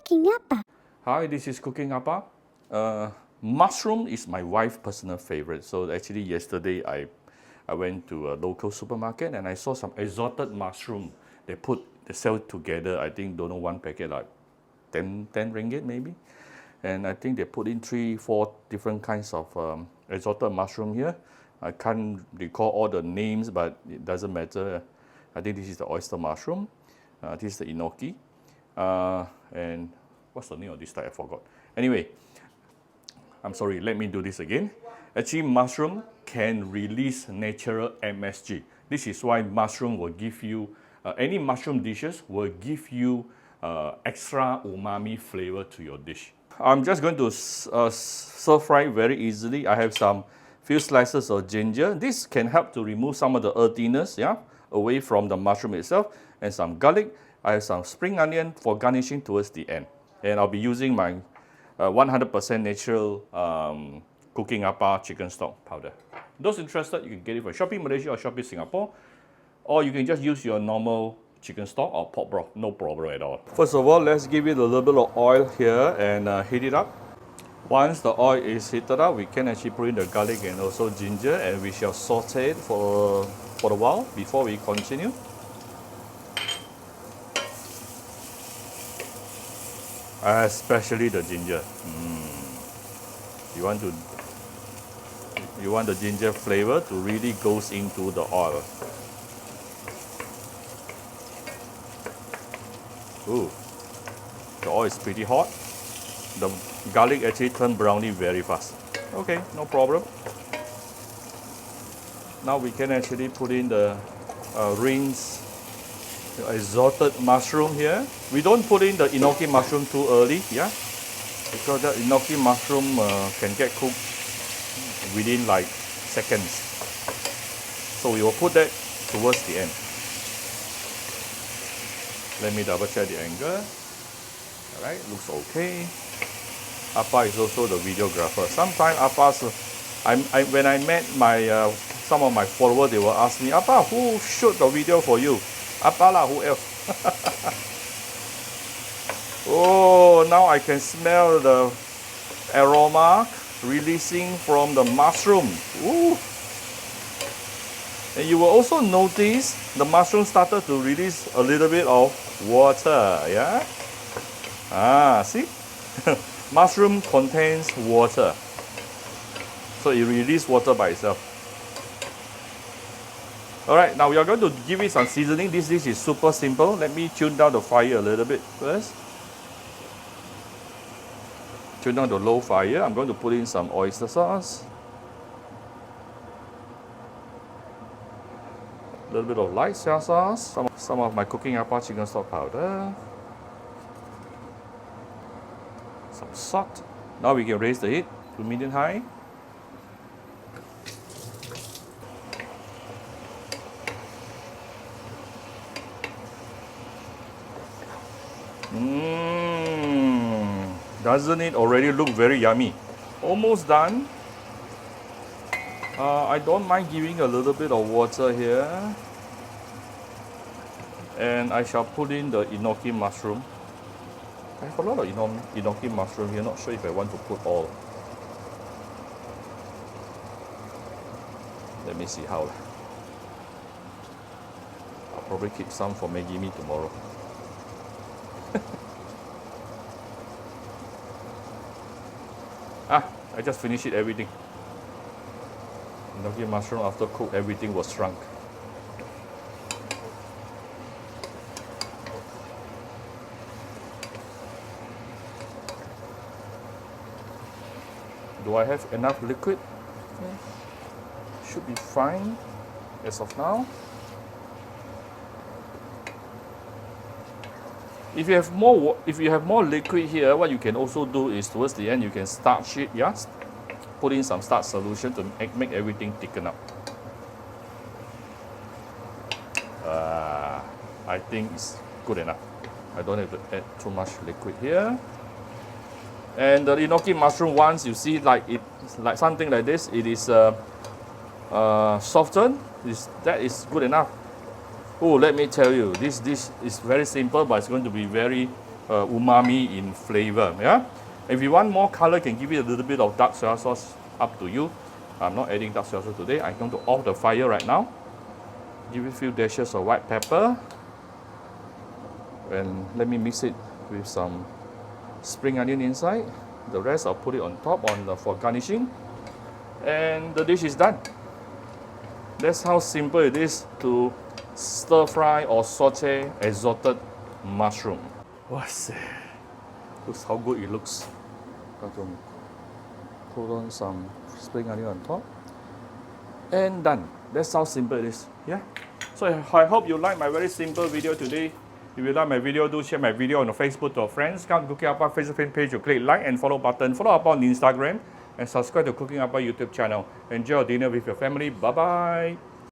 Cooking apa? Hi, this is Cooking Apa. Mushroom is my wife's personal favorite. So actually yesterday I went to a local supermarket and I saw some assorted mushroom. They sell together. I think don't know one packet like 10 ringgit maybe. And I think they put in 3-4 different kinds of assorted mushroom here. I can't recall all the names, but it doesn't matter. I think this is the oyster mushroom. This is the enoki. And what's the name of this type? I forgot. Anyway, I'm sorry, let me do this again. Actually, mushroom can release natural MSG. This is why mushroom will give you, any mushroom dishes will give you extra umami flavor to your dish. I'm just going to stir fry very easily. I have some few slices of ginger. This can help to remove some of the earthiness, away from the mushroom itself, and some garlic. I have some spring onion for garnishing towards the end. And I'll be using my 100% natural Cooking Apa chicken stock powder. Those interested, you can get it from Shopee Malaysia or Shopee Singapore. Or you can just use your normal chicken stock or pork broth, no problem at all. First of all, let's give it a little bit of oil here and heat it up. Once the oil is heated up, we can actually put in the garlic and also ginger, and we shall saute it for a while before we continue. Especially the ginger. You want the ginger flavor to really goes into the oil. Ooh, the oil is pretty hot. The garlic actually turned browny very fast. Okay, no problem. Now we can actually put in the rinsed assorted mushroom here. We don't put in the enoki mushroom too early, because the enoki mushroom can get cooked within like seconds. So we will put that towards the end. Let me double check the angle. Alright, looks okay. Apa is also the videographer. Sometimes Apa's, when I met some of my followers, they will ask me, Apa, who shot the video for you? Apa lah, who else? Oh, now I can smell the aroma releasing from the mushroom. Ooh. And you will also notice the mushroom started to release a little bit of water, see? Mushroom contains water, so it releases water by itself. Alright, now we are going to give it some seasoning. This dish is super simple. Let me tune down the fire a little bit first. Tune down to low fire. I'm going to put in some oyster sauce. A little bit of light soy sauce. Some of my Cooking Apa chicken stock powder. Some salt. Now we can raise the heat to medium high. Doesn't it already look very yummy? Almost done. I don't mind giving a little bit of water here. And I shall put in the enoki mushroom. I have a lot of enoki mushroom here. Not sure if I want to put all. Let me see how. I'll probably keep some for Maggie mee tomorrow. I just finished it everything. Enoki mushroom after cooked, everything was shrunk. Do I have enough liquid? Should be fine as of now. If you have more liquid here, what you can also do is towards the end you can starch it, put in some starch solution to make everything thicken up. I think it's good enough. I don't have to add too much liquid here. And the enoki mushroom, once you see like something like this, it is softened. That is good enough. Oh, let me tell you, this dish is very simple, but it's going to be very umami in flavor. Yeah. If you want more color, can give it a little bit of dark soy sauce. Up to you. I'm not adding dark soy sauce today. I'm going to off the fire right now. Give it a few dashes of white pepper. And let me mix it with some spring onion inside. The rest I'll put it on top for garnishing. And the dish is done. That's how simple it is to stir fry or saute assorted mushroom. What's it? Looks how good it looks. Put on some spring onion on top. And done. That's how simple it is. Yeah. So I hope you like my very simple video today. If you like my video, do share my video on Facebook to your friends. Come to Cooking Apa Facebook page to click like and follow button. Follow up on Instagram and subscribe to Cooking Apa YouTube channel. Enjoy your dinner with your family. Bye bye.